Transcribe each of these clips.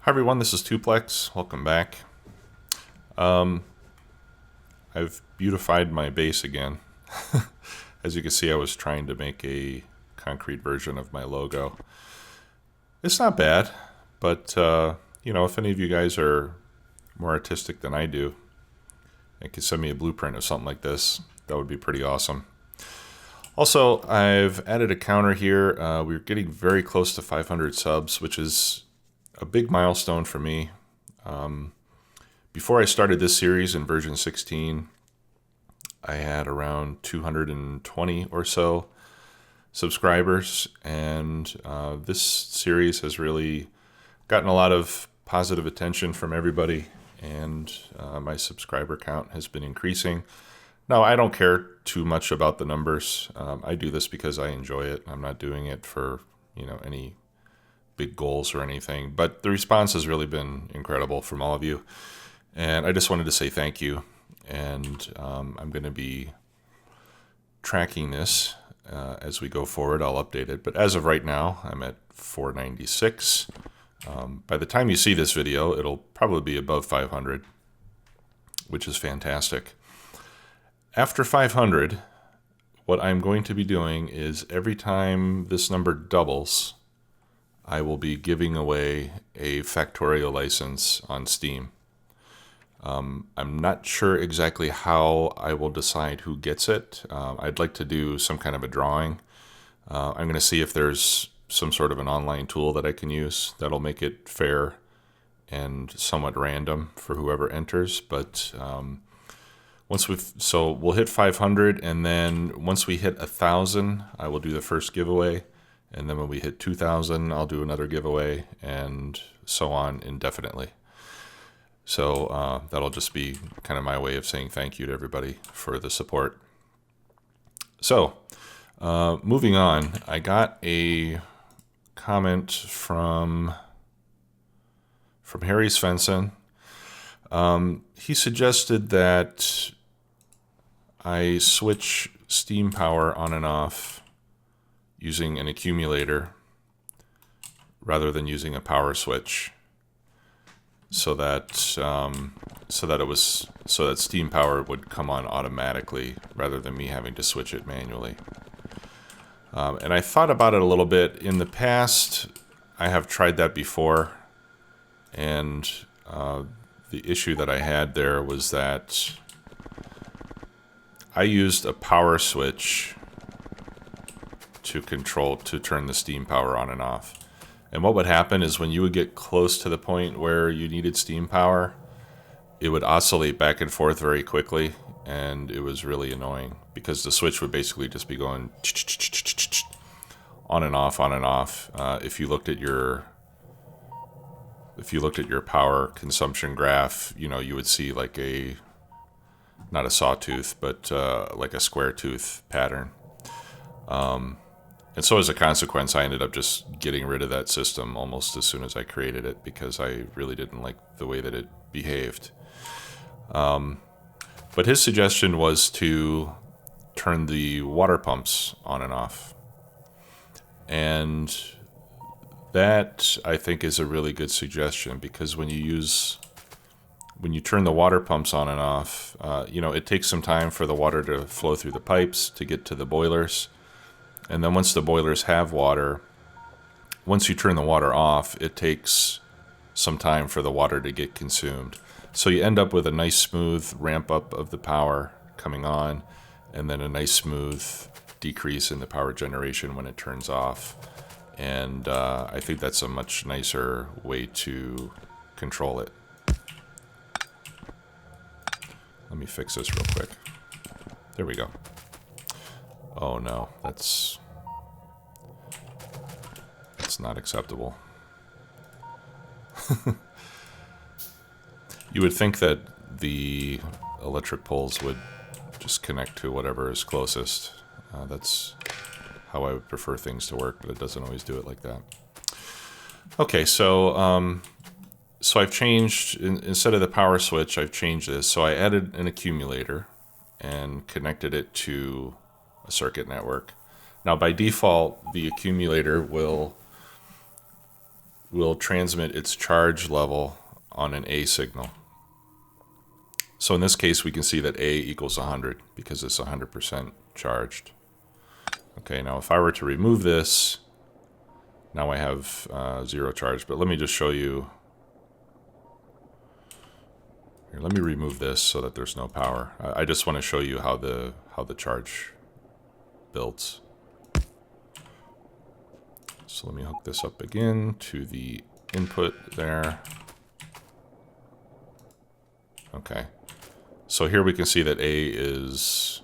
Hi everyone, this is Tuplex. Welcome back. I've beautified my base again. As you can see, I was trying to make a concrete version of my logo. It's not bad, but if any of you guys are more artistic than I do and can send me a blueprint of something like this, that would be pretty awesome. Also, I've added a counter here. We're getting very close to 500 subs, which is a big milestone for me. Before I started this series in version 16, I had around 220 or so subscribers, and this series has really gotten a lot of positive attention from everybody, and my subscriber count has been increasing. Now, I don't care too much about the numbers. I do this because I enjoy it. I'm not doing it for any big goals or anything, but the response has really been incredible from all of you, and I just wanted to say thank you. And I'm going to be tracking this as we go forward. I'll update it, but as of right now, I'm at 496. By the time you see this video, it'll probably be above 500, which is fantastic. After 500, what I'm going to be doing is every time this number doubles, I will be giving away a Factorio license on Steam. I'm not sure exactly how I will decide who gets it. I'd like to do some kind of a drawing. I'm going to see if there's some sort of an online tool that I can use that'll make it fair and somewhat random for whoever enters. But we'll hit 500, and then once we hit 1,000, I will do the first giveaway. And then when we hit 2,000, I'll do another giveaway, and so on indefinitely. So that'll just be kind of my way of saying thank you to everybody for the support. So moving on, I got a comment from Harry Svensson. He suggested that I switch steam power on and off using an accumulator rather than using a power switch, so that steam power would come on automatically rather than me having to switch it manually. And I thought about it a little bit. In the past, I have tried that before, and the issue that I had there was that I used a power switch to turn the steam power on and off. And what would happen is when you would get close to the point where you needed steam power, it would oscillate back and forth very quickly, and it was really annoying because the switch would basically just be going on and off, on and off. If you looked at your power consumption graph, you would see like not a sawtooth, but like a square tooth pattern. And so as a consequence, I ended up just getting rid of that system almost as soon as I created it because I really didn't like the way that it behaved. But his suggestion was to turn the water pumps on and off. And that, I think, is a really good suggestion because when you turn the water pumps on and off, it takes some time for the water to flow through the pipes to get to the boilers. And then once the boilers have water, once you turn the water off, it takes some time for the water to get consumed. So you end up with a nice smooth ramp up of the power coming on, and then a nice smooth decrease in the power generation when it turns off. And I think that's a much nicer way to control it. Let me fix this real quick. There we go. Oh no, that's not acceptable. You would think that the electric poles would just connect to whatever is closest. That's how I would prefer things to work, but it doesn't always do it like that. Okay, so I've changed, instead of the power switch, I've changed this. So I added an accumulator and connected it to a circuit network. Now by default, the accumulator will will transmit its charge level on an A signal. So in this case, we can see that A equals 100 because it's 100% charged. Okay, now if I were to remove this, now I have 0 charge, but let me just show you. Here, let me remove this so that there's no power. I just want to show you how the charge builds. So let me hook this up again to the input there. Okay. So here we can see that A is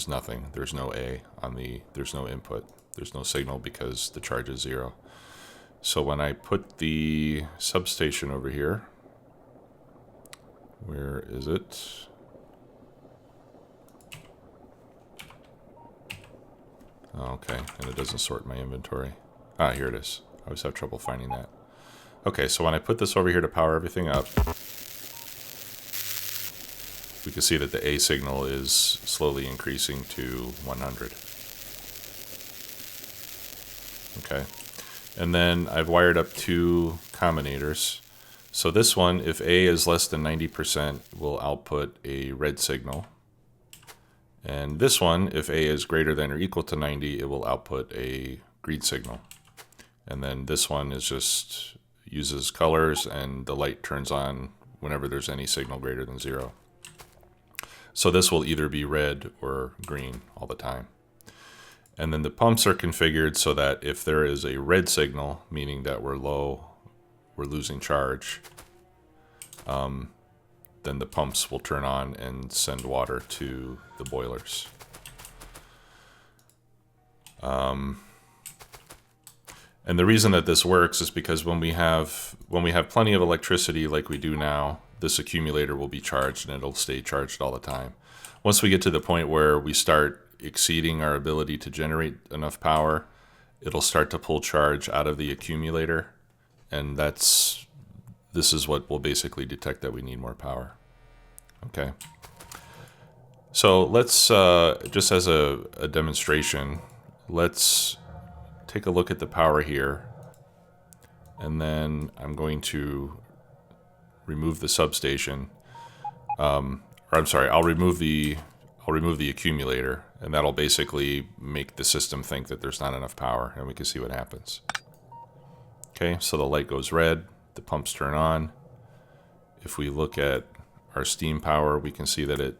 nothing. There's no A on there's no input. There's no signal because the charge is 0. So when I put the substation over here, where is it? Oh, okay, and it doesn't sort my inventory. Ah, here it is. I always have trouble finding that. Okay, so when I put this over here to power everything up, we can see that the A signal is slowly increasing to 100. Okay, and then I've wired up 2 combinators. So this one, if A is less than 90%, will output a red signal. And this one, if A is greater than or equal to 90, it will output a green signal. And then this one is just uses colors, and the light turns on whenever there's any signal greater than 0. So this will either be red or green all the time. And then the pumps are configured so that if there is a red signal, meaning that we're losing charge, then the pumps will turn on and send water to the boilers. And the reason that this works is because when we have plenty of electricity like we do now, this accumulator will be charged and it'll stay charged all the time. Once we get to the point where we start exceeding our ability to generate enough power, it'll start to pull charge out of the accumulator, and this is what will basically detect that we need more power. Okay. So let's, just as a demonstration, let's take a look at the power here, and then I'm going to remove the substation. Or I'm sorry, I'll remove the accumulator, and that'll basically make the system think that there's not enough power, and we can see what happens. Okay, so the light goes red, the pumps turn on. If we look at our steam power, we can see that it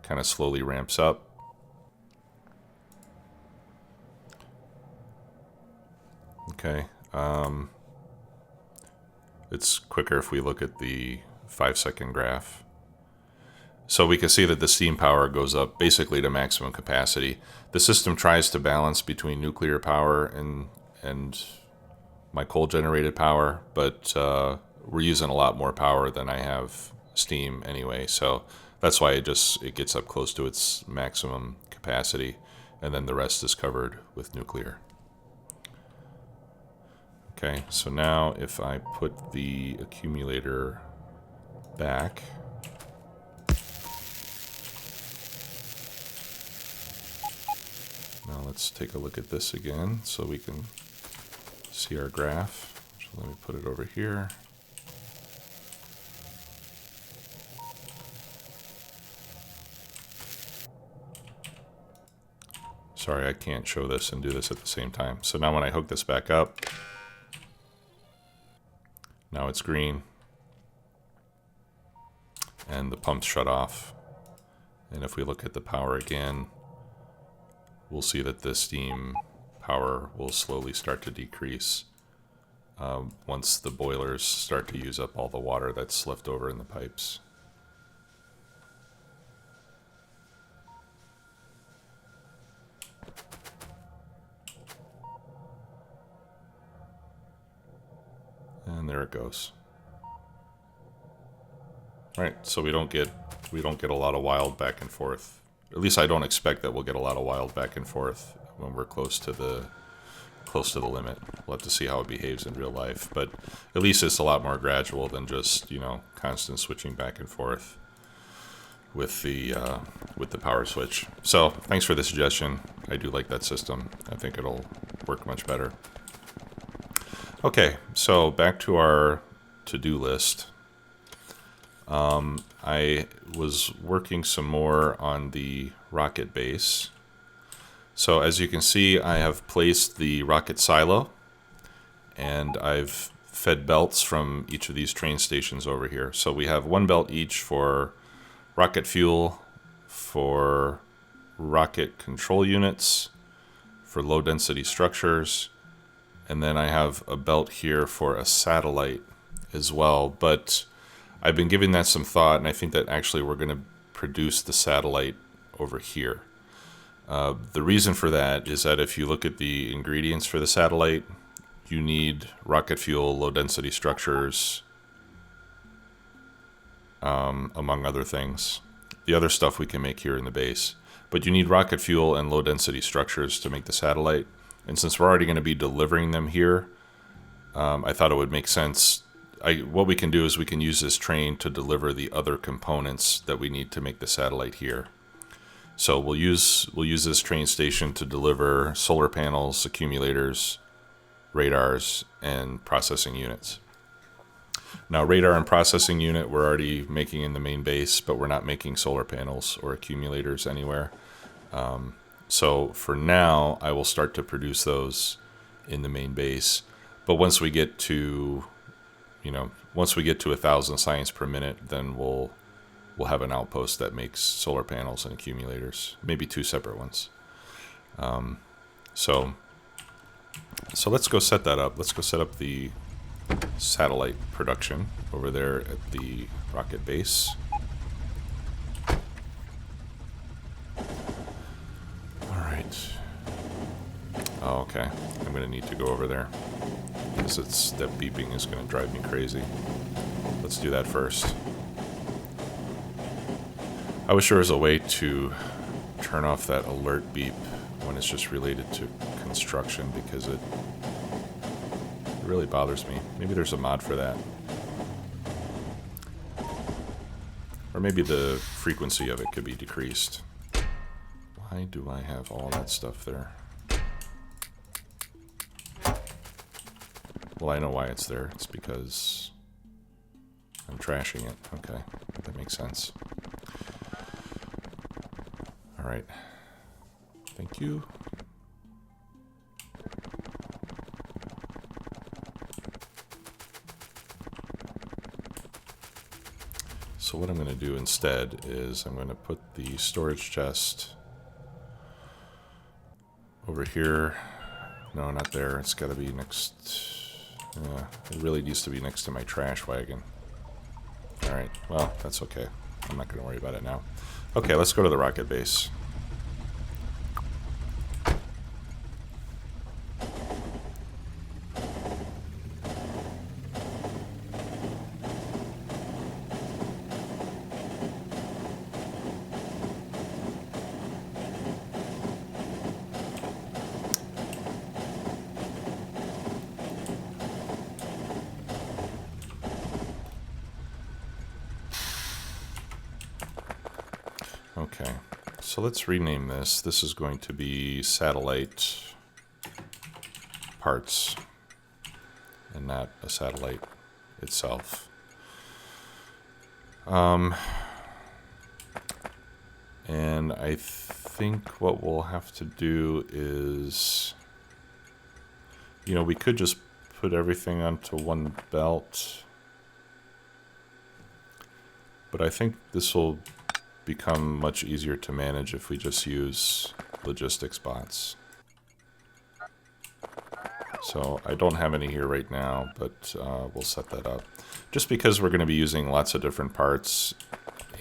kind of slowly ramps up. Okay, it's quicker if we look at the 5-second graph. So we can see that the steam power goes up basically to maximum capacity. The system tries to balance between nuclear power and my coal-generated power, but we're using a lot more power than I have steam anyway. So that's why it gets up close to its maximum capacity, and then the rest is covered with nuclear. Okay, so now if I put the accumulator back, now let's take a look at this again so we can see our graph. So let me put it over here. Sorry, I can't show this and do this at the same time. So now when I hook this back up, now it's green, and the pumps shut off. And if we look at the power again, we'll see that the steam power will slowly start to decrease once the boilers start to use up all the water that's left over in the pipes. And there it goes. All right, so we don't get a lot of wild back and forth. At least I don't expect that we'll get a lot of wild back and forth when we're close to the limit. We'll have to see how it behaves in real life, but at least it's a lot more gradual than just, constant switching back and forth with the power switch. So thanks for the suggestion. I do like that system. I think it'll work much better. Okay, so back to our to-do list. I was working some more on the rocket base. So as you can see, I have placed the rocket silo, and I've fed belts from each of these train stations over here. So we have one belt each for rocket fuel, for rocket control units, for low density structures, and then I have a belt here for a satellite as well. But I've been giving that some thought, and I think that actually we're going to produce the satellite over here. The reason for that is that if you look at the ingredients for the satellite, you need rocket fuel, low density structures, among other things. The other stuff we can make here in the base. But you need rocket fuel and low density structures to make the satellite. And since we're already going to be delivering them here, I thought it would make sense. What we can do is we can use this train to deliver the other components that we need to make the satellite here. So we'll use this train station to deliver solar panels, accumulators, radars, and processing units. Now, radar and processing unit we're already making in the main base, but we're not making solar panels or accumulators anywhere. So for now, I will start to produce those in the main base. But once we get to, 1,000 science per minute, then we'll have an outpost that makes solar panels and accumulators, maybe 2 separate ones. So let's go set that up. Let's go set up the satellite production over there at the rocket base. All right. Oh, okay. I'm going to need to go over there because that beeping is going to drive me crazy. Let's do that first. I wish there was a way to turn off that alert beep when it's just related to construction, because it really bothers me. Maybe there's a mod for that. Or maybe the frequency of it could be decreased. Why do I have all that stuff there? Well, I know why it's there. It's because I'm trashing it. Okay, that makes sense. All right. Thank you. So what I'm going to do instead is I'm going to put the storage chest over here. No, not there. It's got to be next. It really needs to be next to my trash wagon. All right. Well, that's okay. I'm not going to worry about it now. Okay, let's go to the rocket base. Okay, so let's rename this. This is going to be satellite parts and not a satellite itself. And I think what we'll have to do is, we could just put everything onto one belt, but I think this will become much easier to manage if we just use logistics bots. So I don't have any here right now, but we'll set that up. Just because we're going to be using lots of different parts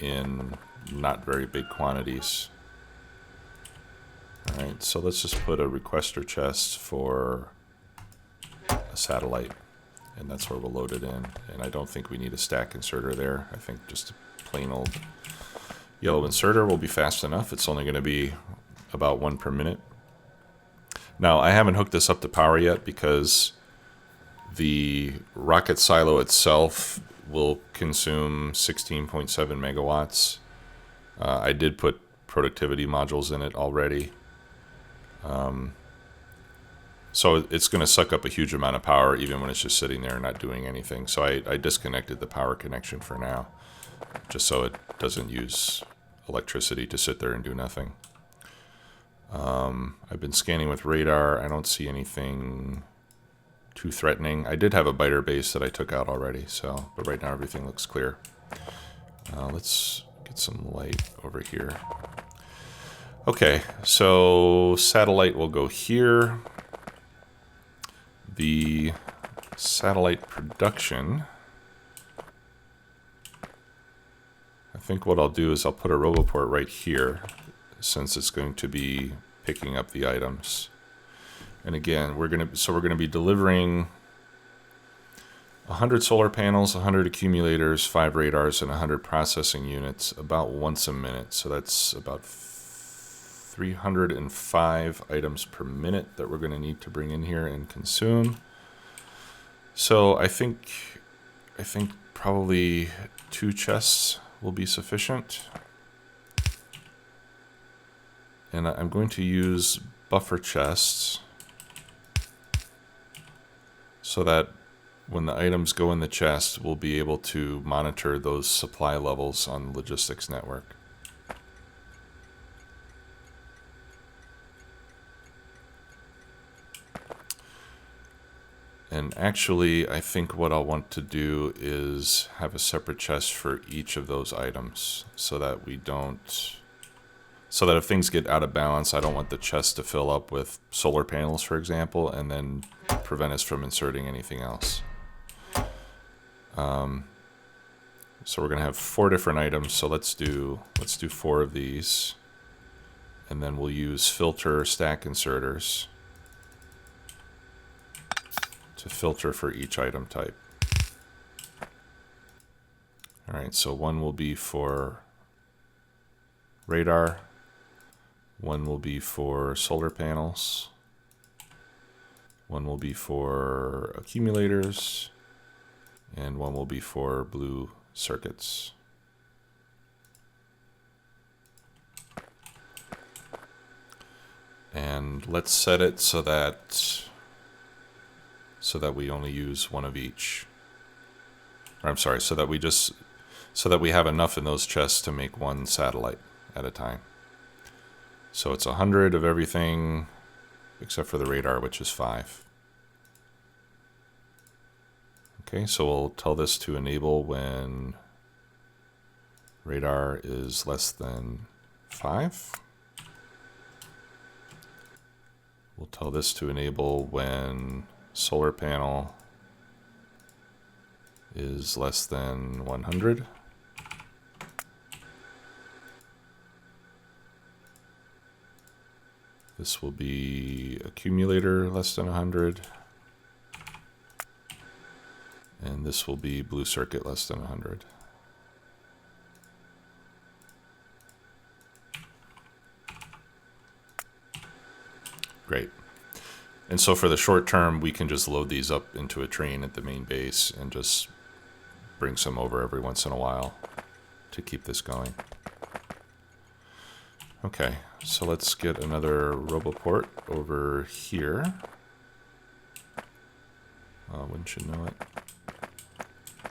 in not very big quantities. Alright, so let's just put a requester chest for a satellite, and that's where we'll load it in. And I don't think we need a stack inserter there. I think just a plain old yellow inserter will be fast enough. It's only going to be about 1 per minute. Now, I haven't hooked this up to power yet because the rocket silo itself will consume 16.7 megawatts. I did put productivity modules in it already. So it's going to suck up a huge amount of power even when it's just sitting there and not doing anything. So I disconnected the power connection for now, just so it doesn't use electricity to sit there and do nothing. I've been scanning with radar. I don't see anything too threatening. I did have a biter base that I took out already, but right now everything looks clear. Let's get some light over here. Okay, so satellite will go here. The satellite production, I think what I'll do is I'll put a roboport right here, since it's going to be picking up the items. And again, we're gonna be delivering 100 solar panels, 100 accumulators, 5 radars, and 100 processing units about once a minute. So that's about 305 items per minute that we're going to need to bring in here and consume. So I think probably 2 chests will be sufficient. And I'm going to use buffer chests so that when the items go in the chest, we'll be able to monitor those supply levels on the logistics network. And actually, I think what I'll want to do is have a separate chest for each of those items so that if things get out of balance, I don't want the chest to fill up with solar panels, for example, and then prevent us from inserting anything else. So we're going to have 4 different items, so let's do 4 of these, and then we'll use filter stack inserters to filter for each item type. Alright, so 1 will be for radar, 1 will be for solar panels, 1 will be for accumulators, and 1 will be for blue circuits. And let's set it so that we only use 1 of each. Or I'm sorry, so that we have enough in those chests to make 1 satellite at a time. So it's 100 of everything except for the radar, which is 5. Okay, so we'll tell this to enable when radar is less than 5. We'll tell this to enable when solar panel is less than 100. This will be accumulator less than 100. And this will be blue circuit less than 100. Great. And so for the short term, we can just load these up into a train at the main base and just bring some over every once in a while to keep this going. Okay, so let's get another roboport over here. Wouldn't you know it? I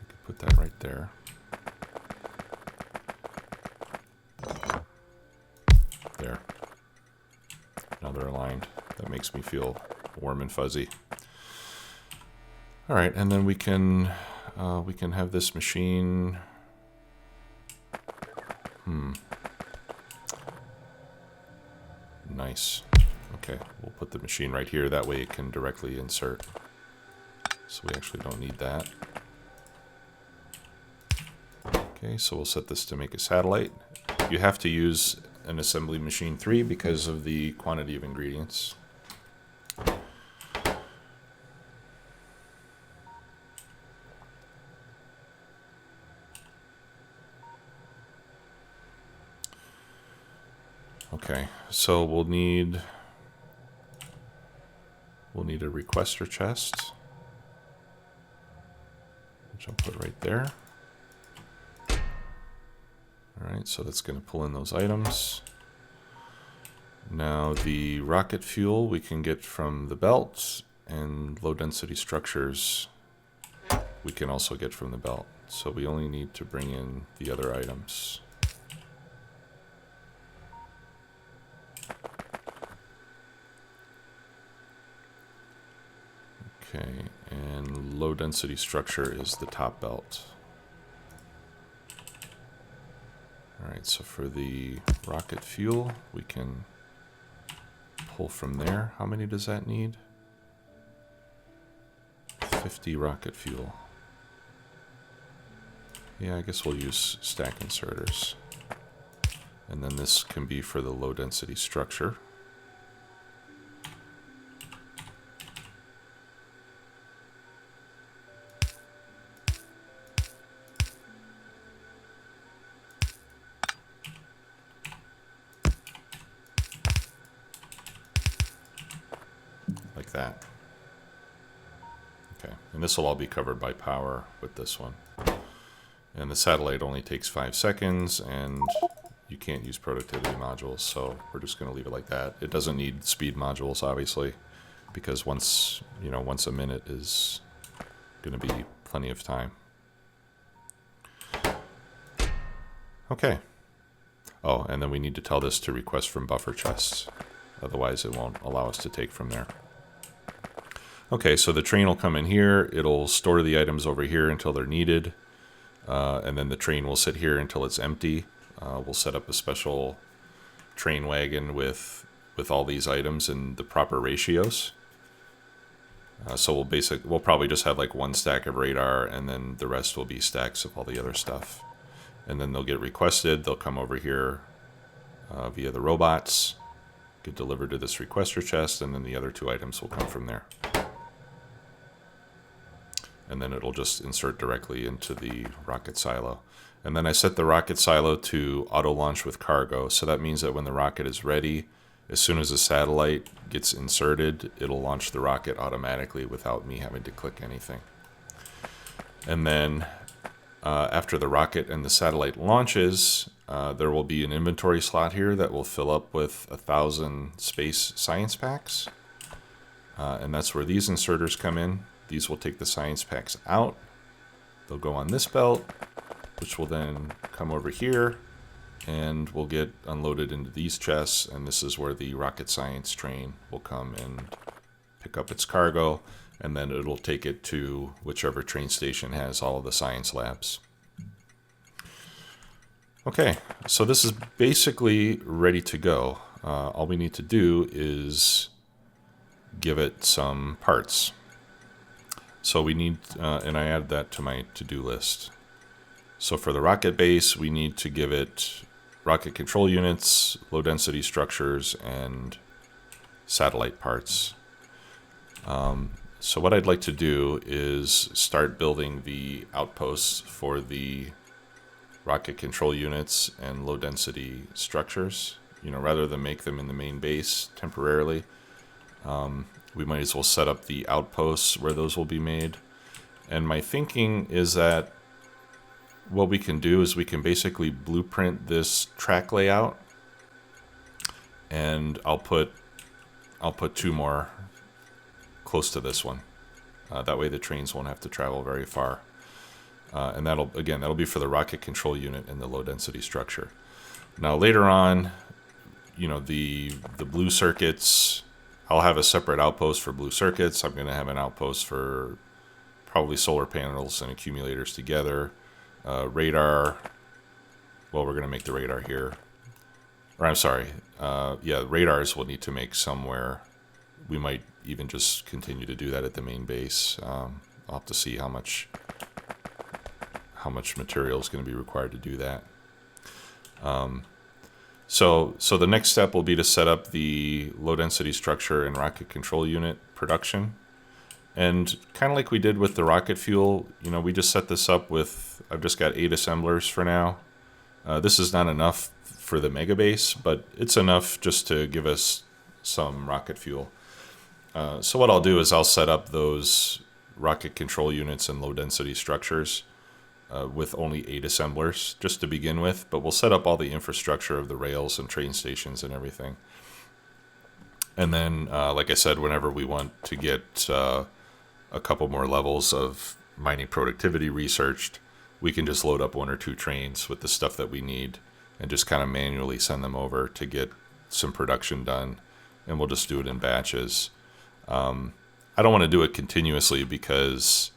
could put that right there. There. Now they're aligned. That makes me feel warm and fuzzy. All right, and then we can have this machine. Nice. Okay, we'll put the machine right here. That way it can directly insert. So we actually don't need that. Okay, so we'll set this to make a satellite. You have to use an assembly machine 3 because of the quantity of ingredients. Okay, so we'll need a requester chest, which I'll put right there. All right, so that's going to pull in those items. Now the rocket fuel we can get from the belt, and low density structures we can also get from the belt. So we only need to bring in the other items. Okay, and low density structure is the top belt. Alright, so for the rocket fuel, we can pull from there. How many does that need? 50 rocket fuel. Yeah, I guess we'll use stack inserters. And then this can be for the low density structure. Like that. Okay, and this will all be covered by power with this one. And the satellite only takes 5 seconds, and you can't use productivity modules, so we're just going to leave it like that. It doesn't need speed modules, obviously, because once a minute is going to be plenty of time. Okay. Oh, and then we need to tell this to request from buffer chests. Otherwise, it won't allow us to take from there. Okay, so the train will come in here. It'll store the items over here until they're needed. And then the train will sit here until it's empty. We'll set up a special train wagon with all these items in the proper ratios. So we'll probably just have like one stack of radar, and then the rest will be stacks of all the other stuff. And then they'll get requested. They'll come over here via the robots, get delivered to this requester chest, and then the other 2 items will come from there. And then it'll just insert directly into the rocket silo. And then I set the rocket silo to auto launch with cargo. So that means that when the rocket is ready, as soon as the satellite gets inserted, it'll launch the rocket automatically without me having to click anything. And then after the rocket and the satellite launches, there will be an inventory slot here that will fill up with 1,000 space science packs. And that's where these inserters come in. These will take the science packs out. They'll go on this belt, which will then come over here, and will get unloaded into these chests, and this is where the rocket science train will come and pick up its cargo, and then it'll take it to whichever train station has all of the science labs. Okay, so this is basically ready to go. All we need to do is give it some parts. So we need, and I add that to my to-do list. So for the rocket base, we need to give it rocket control units, low density structures, and satellite parts. So what I'd like to do is start building the outposts for the rocket control units and low density structures. Rather than make them in the main base temporarily, we might as well set up the outposts where those will be made. And my thinking is that what we can do is we can basically blueprint this track layout, and I'll put 2 more close to this one. That way the trains won't have to travel very far. And that'll be for the rocket control unit and the low density structure. Now later on, the blue circuits, I'll have a separate outpost for blue circuits. I'm going to have an outpost for probably solar panels and accumulators together. Radar, well, we're going to make the radar here. Or I'm sorry, radars we'll need to make somewhere. We might even just continue to do that at the main base. I'll have to see how much material is going to be required to do that. So the next step will be to set up the low density structure and rocket control unit production. And kind of like we did with the rocket fuel, we just set this up with, I've just got 8 assemblers for now. This is not enough for the megabase, but it's enough just to give us some rocket fuel. So what I'll do is I'll set up those rocket control units and low density structures with only 8 assemblers just to begin with, but we'll set up all the infrastructure of the rails and train stations and everything. And then, like I said, whenever we want to get a couple more levels of mining productivity researched, we can just load up 1 or 2 trains with the stuff that we need and just kind of manually send them over to get some production done. And we'll just do it in batches. I don't want to do it continuously because,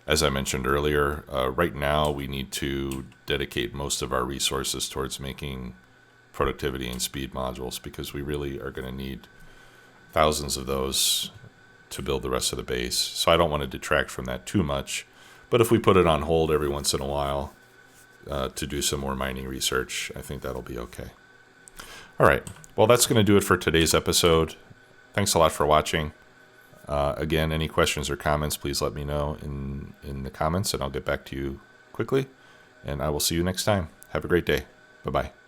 as I mentioned earlier, right now we need to dedicate most of our resources towards making productivity and speed modules, because we really are going to need thousands of those to build the rest of the base. So I don't want to detract from that too much. But if we put it on hold every once in a while to do some more mining research, I think that'll be okay. All right. Well, that's going to do it for today's episode. Thanks a lot for watching. Again, any questions or comments, please let me know in the comments, and I'll get back to you quickly. And I will see you next time. Have a great day. Bye-bye.